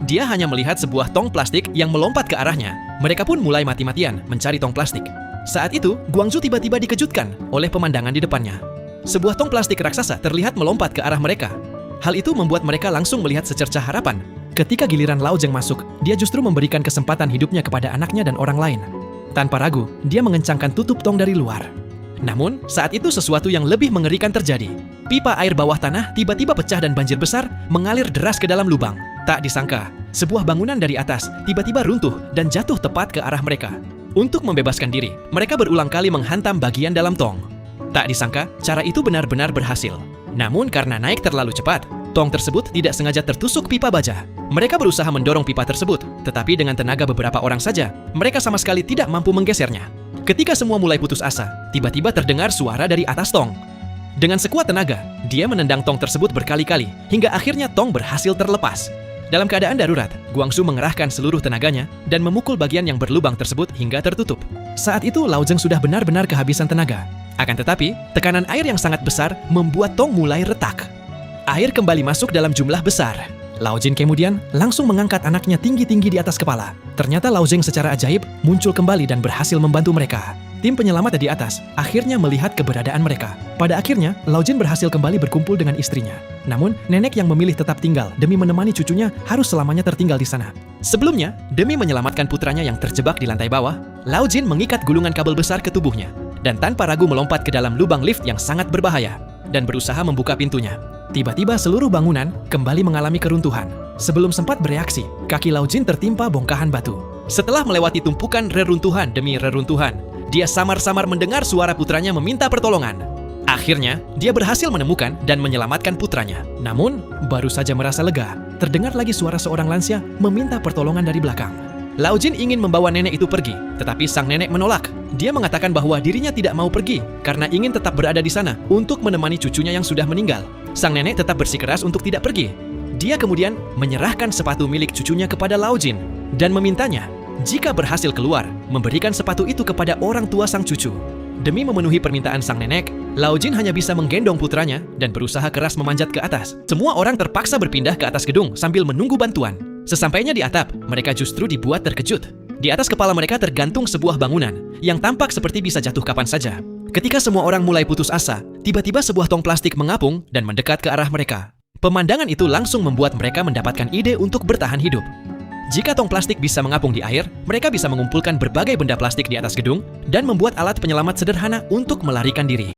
dia hanya melihat sebuah tong plastik yang melompat ke arahnya. Mereka pun mulai mati-matian mencari tong plastik. Saat itu, Guangzhou tiba-tiba dikejutkan oleh pemandangan di depannya. Sebuah tong plastik raksasa terlihat melompat ke arah mereka. Hal itu membuat mereka langsung melihat secercah harapan. Ketika giliran Lao Zheng masuk, dia justru memberikan kesempatan hidupnya kepada anaknya dan orang lain. Tanpa ragu, dia mengencangkan tutup tong dari luar. Namun, saat itu sesuatu yang lebih mengerikan terjadi. Pipa air bawah tanah tiba-tiba pecah dan banjir besar mengalir deras ke dalam lubang. Tak disangka, sebuah bangunan dari atas tiba-tiba runtuh dan jatuh tepat ke arah mereka. Untuk membebaskan diri, mereka berulang kali menghantam bagian dalam tong. Tak disangka, cara itu benar-benar berhasil. Namun karena naik terlalu cepat, tong tersebut tidak sengaja tertusuk pipa baja. Mereka berusaha mendorong pipa tersebut, tetapi dengan tenaga beberapa orang saja, mereka sama sekali tidak mampu menggesernya. Ketika semua mulai putus asa, tiba-tiba terdengar suara dari atas tong. Dengan sekuat tenaga, dia menendang tong tersebut berkali-kali, hingga akhirnya tong berhasil terlepas. Dalam keadaan darurat, Guangzhou mengerahkan seluruh tenaganya dan memukul bagian yang berlubang tersebut hingga tertutup. Saat itu Lao Zheng sudah benar-benar kehabisan tenaga. Akan tetapi, tekanan air yang sangat besar membuat tong mulai retak. Air kembali masuk dalam jumlah besar. Lao Jin kemudian langsung mengangkat anaknya tinggi-tinggi di atas kepala. Ternyata Lao Zheng secara ajaib muncul kembali dan berhasil membantu mereka. Tim penyelamat di atas akhirnya melihat keberadaan mereka. Pada akhirnya, Lao Jin berhasil kembali berkumpul dengan istrinya. Namun, nenek yang memilih tetap tinggal demi menemani cucunya harus selamanya tertinggal di sana. Sebelumnya, demi menyelamatkan putranya yang terjebak di lantai bawah, Lao Jin mengikat gulungan kabel besar ke tubuhnya dan tanpa ragu melompat ke dalam lubang lift yang sangat berbahaya dan berusaha membuka pintunya. Tiba-tiba seluruh bangunan kembali mengalami keruntuhan. Sebelum sempat bereaksi, kaki Lao Jin tertimpa bongkahan batu. Setelah melewati tumpukan reruntuhan demi reruntuhan, dia samar-samar mendengar suara putranya meminta pertolongan. Akhirnya, dia berhasil menemukan dan menyelamatkan putranya. Namun, baru saja merasa lega, terdengar lagi suara seorang lansia meminta pertolongan dari belakang. Lao Jin ingin membawa nenek itu pergi, tetapi sang nenek menolak. Dia mengatakan bahwa dirinya tidak mau pergi karena ingin tetap berada di sana untuk menemani cucunya yang sudah meninggal. Sang nenek tetap bersikeras untuk tidak pergi. Dia kemudian menyerahkan sepatu milik cucunya kepada Lao Jin dan memintanya, jika berhasil keluar, memberikan sepatu itu kepada orang tua sang cucu. Demi memenuhi permintaan sang nenek, Lao Jin hanya bisa menggendong putranya dan berusaha keras memanjat ke atas. Semua orang terpaksa berpindah ke atas gedung sambil menunggu bantuan. Sesampainya di atap, mereka justru dibuat terkejut. Di atas kepala mereka tergantung sebuah bangunan yang tampak seperti bisa jatuh kapan saja. Ketika semua orang mulai putus asa, tiba-tiba sebuah tong plastik mengapung dan mendekat ke arah mereka. Pemandangan itu langsung membuat mereka mendapatkan ide untuk bertahan hidup. Jika tong plastik bisa mengapung di air, mereka bisa mengumpulkan berbagai benda plastik di atas gedung dan membuat alat penyelamat sederhana untuk melarikan diri.